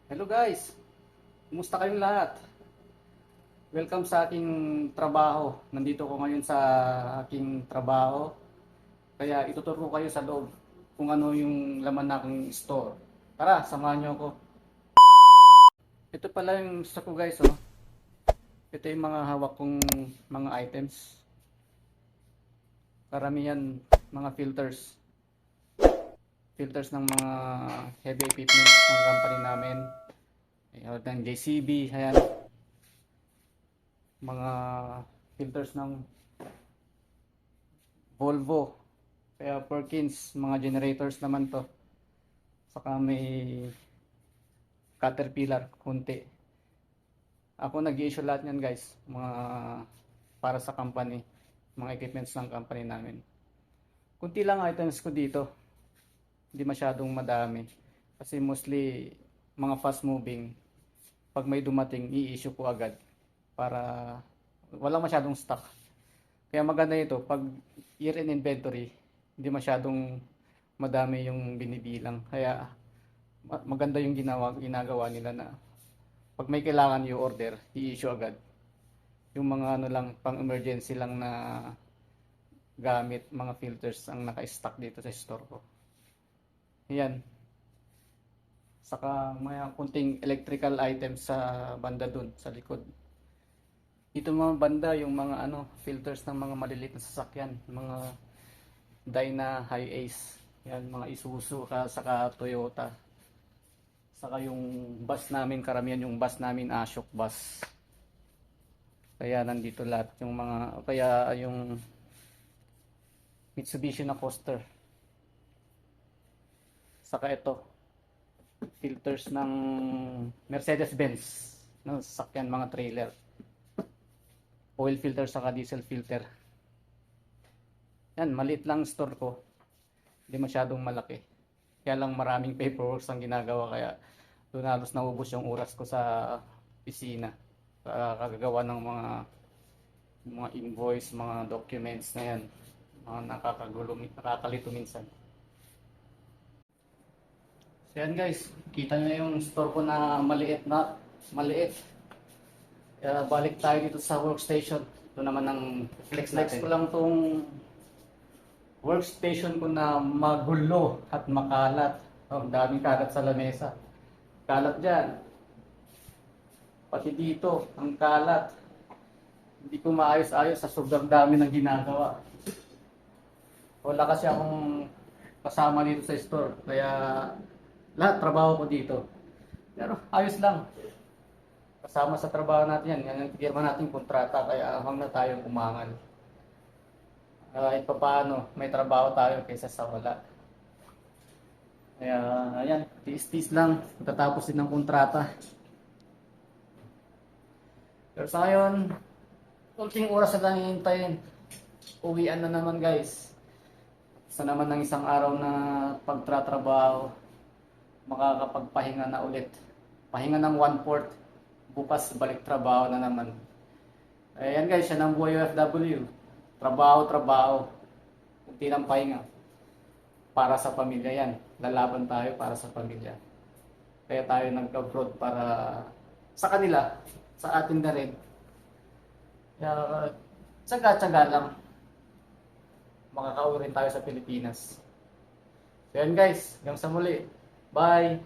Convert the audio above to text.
Hello guys, kumusta kayong lahat? Welcome sa aking trabaho. Nandito ko ngayon sa aking trabaho. Kaya ituturo ko kayo sa loob kung ano yung laman ng aking store. Tara, samahan niyo ako. Ito pala yung stock ko guys, oh. Ito yung mga hawak kong mga items. Karamihan mga filters. Filters ng mga heavy equipment ng company namin. Ng JCB, ayan. Mga filters ng Volvo, kaya Perkins, mga generators naman to. Saka may Caterpillar, kunti. Ako nag-i-issue lahat yan guys, mga para sa company, mga equipments ng company namin. Kunti lang items ko dito, hindi masyadong madami. Kasi mostly mga fast moving, pag may dumating, i-issue ko agad para wala masyadong stock. Kaya maganda ito, pag year-end inventory, hindi masyadong madami yung binibilang. Kaya maganda yung ginagawa nila na pag may kailangan yung order, i-issue agad. Yung mga ano lang, pang emergency lang na gamit, mga filters ang naka-stock dito sa store ko. Ayan. Saka may kunting electrical items sa banda dun, sa likod. Dito mga banda yung mga filters ng mga maliliit na sasakyan, mga Dyna Hi-Ace, yan mga Isuzu saka Toyota. Saka yung bus namin, karamihan yung bus namin Ashok bus. Kaya nandito lahat yung mga, kaya yung Mitsubishi na Coaster. Saka ito, filters ng Mercedes-Benz ng sasakyan, mga trailer. Oil filter saka diesel filter. Yan, maliit lang store ko. Hindi masyadong malaki. Kaya lang maraming paperwork ang ginagawa, kaya doon halos naubos yung oras ko sa opisina. Sa kagagawa ng mga invoice, mga documents na yan. Mga nakakalito minsan. So yan guys, kita nyo yung store ko na maliit. Balik tayo dito sa workstation. Ito naman ang flex ko lang tong workstation ko na magulo at makalat. Ang daming kalat sa lamesa. Kalat dyan. Pati dito, ang kalat. Hindi ko maayos-ayos sa sobrang dami ng ginagawa. Wala kasi akong kasama dito sa store. Kaya lahat trabaho ko dito. Pero ayos lang. Kasama sa trabaho natin yan. Yan ang pirma natin kontrata, kaya hanggang na tayong umangal. Kahit paano, may trabaho tayo kaysa sa wala. Kaya ayan, tiis-tiis lang. Tatapos din ng kontrata. Pero sa ngayon, ulting oras na lang hihintayin. Uwian na naman guys. Sa naman ng isang araw na pagtratrabaho, makakapagpahinga na ulit. Pahinga ng 1/4. Bukas balik trabaho na naman. Ayan guys, yan ang buhay OFW. Trabaho. Kunti ng pahinga. Para sa pamilya yan. Lalaban tayo para sa pamilya. Kaya tayo nag-abroad para sa kanila, sa atin na rin. Kaya tsaga-tsaga lang. Makakauwi rin tayo sa Pilipinas. So yan guys, hanggang sa muli. Bye!